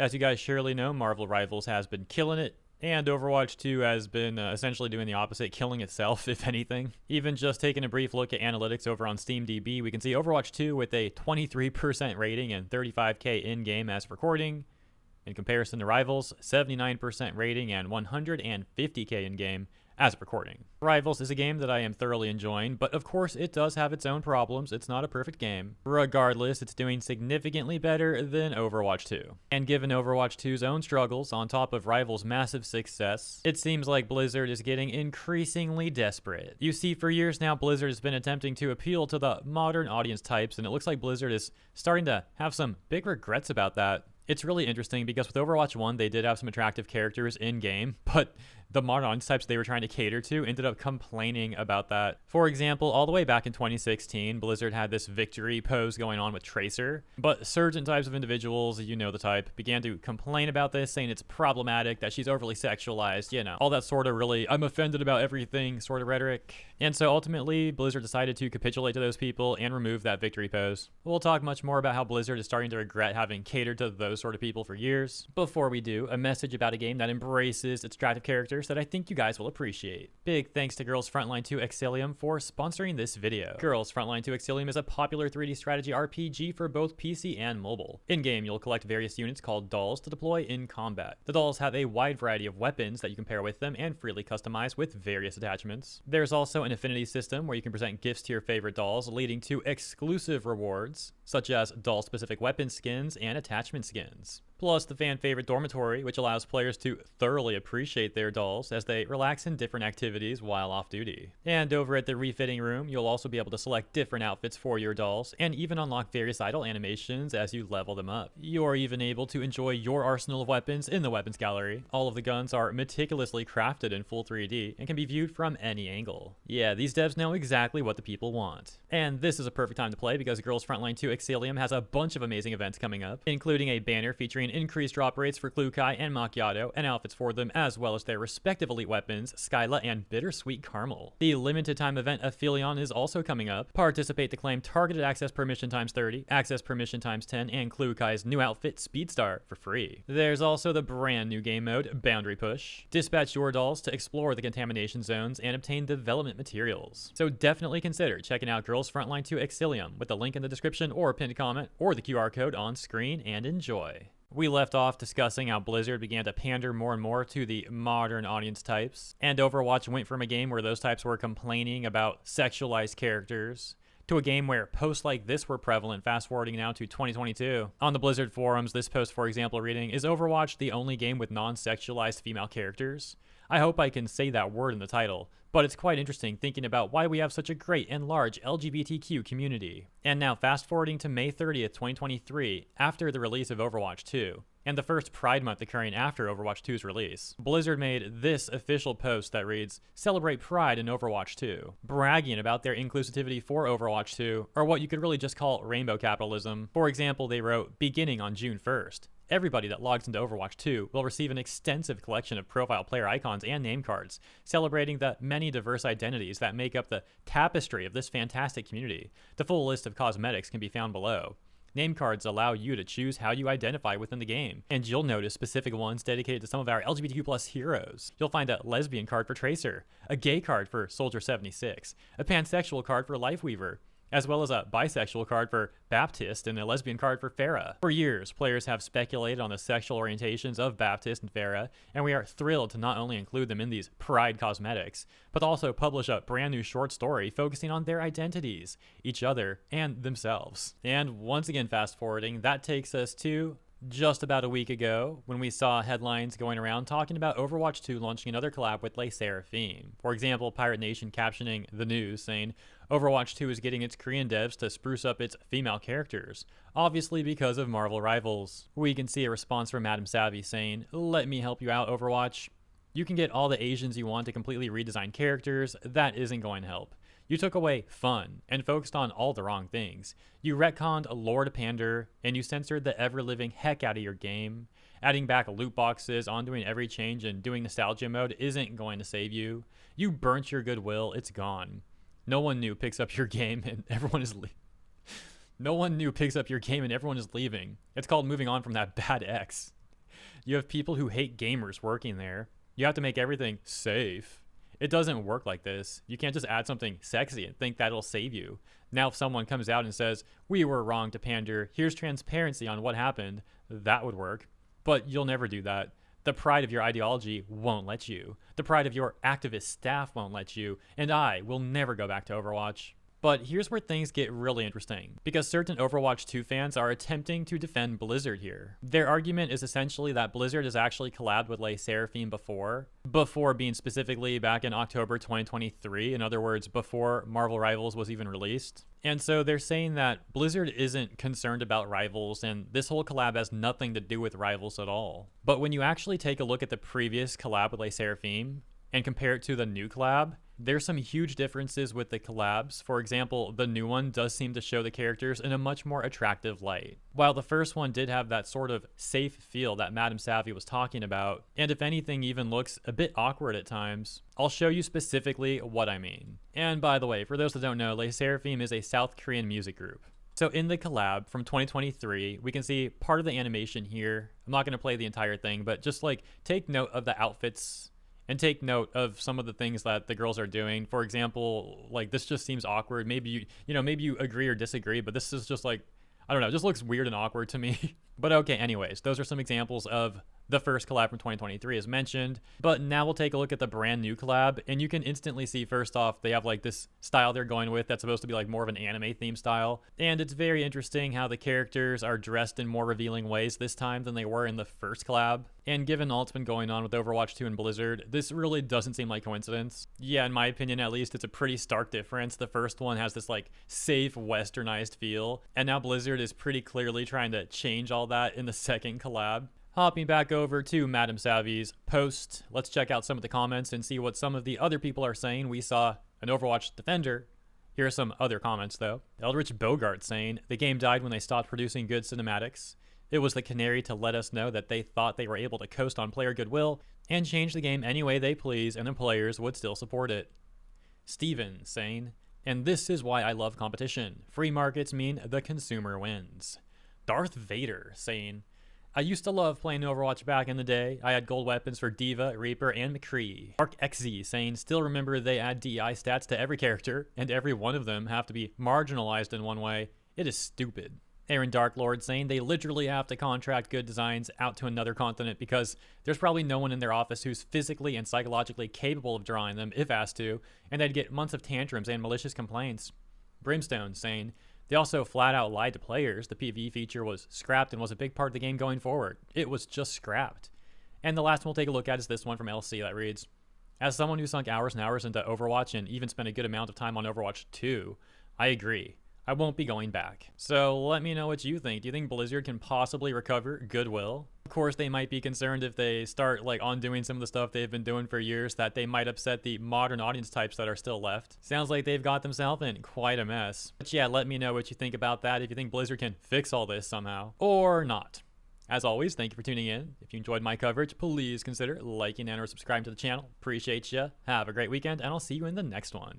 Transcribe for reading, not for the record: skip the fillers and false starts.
As you guys surely know, Marvel Rivals has been killing it, and Overwatch 2 has been essentially doing the opposite, killing itself, if anything. Even just taking a brief look at analytics over on SteamDB, we can see Overwatch 2 with a 23% rating and 35k in-game as of recording. In comparison to Rivals, 79% rating and 150k in-game as of recording. Rivals is a game that I am thoroughly enjoying, but of course it does have its own problems. It's not a perfect game. Regardless, it's doing significantly better than Overwatch 2. And given Overwatch 2's own struggles on top of Rivals' massive success, it seems like Blizzard is getting increasingly desperate. You see, for years now, Blizzard has been attempting to appeal to the modern audience types, and it looks like Blizzard is starting to have some big regrets about that. It's really interesting because with Overwatch 1, they did have some attractive characters in-game, but the modern audience types they were trying to cater to ended up complaining about that. For example, all the way back in 2016, Blizzard had this victory pose going on with Tracer, but certain types of individuals, you know the type, began to complain about this, saying it's problematic, that she's overly sexualized, you know, all that sort of really, I'm offended about everything sort of rhetoric. And so ultimately, Blizzard decided to capitulate to those people and remove that victory pose. We'll talk much more about how Blizzard is starting to regret having catered to those sort of people for years. Before we do, a message about a game that embraces its attractive characters that I think you guys will appreciate. Big thanks to GIRLS FRONTLINE to Exilium for sponsoring this video. GIRLS FRONTLINE to Exilium is a popular 3D strategy RPG for both PC and mobile. In-game, you'll collect various units called dolls to deploy in combat. The dolls have a wide variety of weapons that you can pair with them and freely customize with various attachments. There's also an affinity system where you can present gifts to your favorite dolls, leading to exclusive rewards, such as doll-specific weapon skins and attachment skins. Plus the fan-favorite dormitory, which allows players to thoroughly appreciate their dolls as they relax in different activities while off duty. And over at the refitting room, you'll also be able to select different outfits for your dolls and even unlock various idle animations as you level them up. You're even able to enjoy your arsenal of weapons in the weapons gallery. All of the guns are meticulously crafted in full 3D and can be viewed from any angle. Yeah, these devs know exactly what the people want. And this is a perfect time to play because GIRLS FRONTLINE 2 Exilium has a bunch of amazing events coming up, including a banner featuring increased drop rates for Klukai and Macchiato and outfits for them, as well as their respective elite weapons, Skyla and Bittersweet Caramel. The limited time event Aphelion is also coming up. Participate to claim targeted access permission times 30, access permission times 10, and Klukai's new outfit Speedstar for free. There's also the brand new game mode Boundary Push. Dispatch your dolls to explore the contamination zones and obtain development materials. So definitely consider checking out GIRLS FRONTLINE 2 Exilium with the link in the description or pinned comment or the QR code on screen, and enjoy. We left off discussing how Blizzard began to pander more and more to the modern audience types, and Overwatch went from a game where those types were complaining about sexualized characters to a game where posts like this were prevalent, fast forwarding now to 2022. On the Blizzard forums, this post, for example, reading, "Is Overwatch the only game with non-sexualized female characters?" I hope I can say that word in the title, but it's quite interesting thinking about why we have such a great and large LGBTQ community. And now fast forwarding to May 30th, 2023, after the release of Overwatch 2, and the first Pride Month occurring after Overwatch 2's release, Blizzard made this official post that reads, "Celebrate Pride in Overwatch 2, bragging about their inclusivity for Overwatch 2, or what you could really just call rainbow capitalism. For example, they wrote, beginning on June 1st. Everybody that logs into Overwatch 2 will receive an extensive collection of profile player icons and name cards, celebrating the many diverse identities that make up the tapestry of this fantastic community. The full list of cosmetics can be found below. Name cards allow you to choose how you identify within the game, and you'll notice specific ones dedicated to some of our LGBTQ+ heroes. You'll find a lesbian card for Tracer, a gay card for Soldier 76, a pansexual card for Lifeweaver, as well as a bisexual card for Baptist and a lesbian card for Farah. For years, players have speculated on the sexual orientations of Baptist and Farah, and we are thrilled to not only include them in these Pride cosmetics, but also publish a brand new short story focusing on their identities, each other, and themselves." And once again, fast forwarding, that takes us to just about a week ago, when we saw headlines going around talking about Overwatch 2 launching another collab with Sserafim. For example, Pirate Nation captioning the news saying, "Overwatch 2 is getting its Korean devs to spruce up its female characters, obviously because of Marvel Rivals." We can see a response from Madam Savvy saying, "Let me help you out, Overwatch. You can get all the Asians you want to completely redesign characters. That isn't going to help. You took away fun and focused on all the wrong things. You retconned lore to pander, and you censored the ever-living heck out of your game. Adding back loot boxes, ondoing every change, and doing nostalgia mode isn't going to save you. You burnt your goodwill. It's gone. No one new picks up your game, and everyone is No one new picks up your game, and everyone is leaving. It's called moving on from that bad ex." You have people who hate gamers working there. You have to make everything safe. It doesn't work like this. You can't just add something sexy and think that'll save you. Now if someone comes out and says, we were wrong to pander, here's transparency on what happened, that would work. But you'll never do that. The pride of your ideology won't let you. The pride of your activist staff won't let you. And I will never go back to Overwatch. But here's where things get really interesting, because certain Overwatch 2 fans are attempting to defend Blizzard here. Their argument is essentially that Blizzard has actually collabed with Sserafim before being specifically back in October 2023, in other words, before Marvel Rivals was even released. And so they're saying that Blizzard isn't concerned about Rivals, and this whole collab has nothing to do with Rivals at all. But when you actually take a look at the previous collab with Sserafim and compare it to the new collab, there's some huge differences with the collabs. For example, the new one does seem to show the characters in a much more attractive light, while the first one did have that sort of safe feel that Madame Savvy was talking about, and if anything even looks a bit awkward at times. I'll show you specifically what I mean. And by the way, for those that don't know, Sserafim is a South Korean music group. So in the collab from 2023, we can see part of the animation here. I'm not going to play the entire thing, but just take note of the outfits and take note of some of the things that the girls are doing. For example, this just seems awkward. Maybe maybe you agree or disagree, but this is just I don't know, it just looks weird and awkward to me. But okay, anyways, those are some examples of the first collab from 2023 as mentioned. But now we'll take a look at the brand new collab, and you can instantly see, first off, they have this style they're going with that's supposed to be more of an anime theme style. And it's very interesting how the characters are dressed in more revealing ways this time than they were in the first collab. And given all that's been going on with Overwatch 2 and Blizzard, this really doesn't seem like coincidence. Yeah, in my opinion at least, it's a pretty stark difference. The first one has this safe westernized feel, and now Blizzard is pretty clearly trying to change all that in the second collab. Hopping back over to Madame Savvy's post, let's check out some of the comments and see what some of the other people are saying. We saw an Overwatch defender. Here are some other comments though. Eldritch Bogart saying, the game died when they stopped producing good cinematics. It was the canary to let us know that they thought they were able to coast on player goodwill and change the game any way they please, and the players would still support it. Steven saying, and this is why I love competition. Free markets mean the consumer wins. Darth Vader saying, I used to love playing Overwatch back in the day. I had gold weapons for D.Va, Reaper, and McCree. Mark XZ saying, still remember they add DI stats to every character, and every one of them have to be marginalized in one way. It is stupid. Aaron Darklord saying they literally have to contract good designs out to another continent because there's probably no one in their office who's physically and psychologically capable of drawing them if asked to, and they'd get months of tantrums and malicious complaints. Brimstone saying, they also flat out lied to players. The PvE feature was scrapped and was a big part of the game going forward. It was just scrapped. And the last one we'll take a look at is this one from LC that reads, as someone who sunk hours and hours into Overwatch and even spent a good amount of time on Overwatch 2, I agree. I won't be going back. So let me know what you think. Do you think Blizzard can possibly recover goodwill? Of course, they might be concerned if they start undoing some of the stuff they've been doing for years that they might upset the modern audience types that are still left. Sounds like they've got themselves in quite a mess. But yeah, let me know what you think about that, if you think Blizzard can fix all this somehow or not. As always, thank you for tuning in. If you enjoyed my coverage, please consider liking and or subscribing to the channel. Appreciate ya. Have a great weekend, and I'll see you in the next one.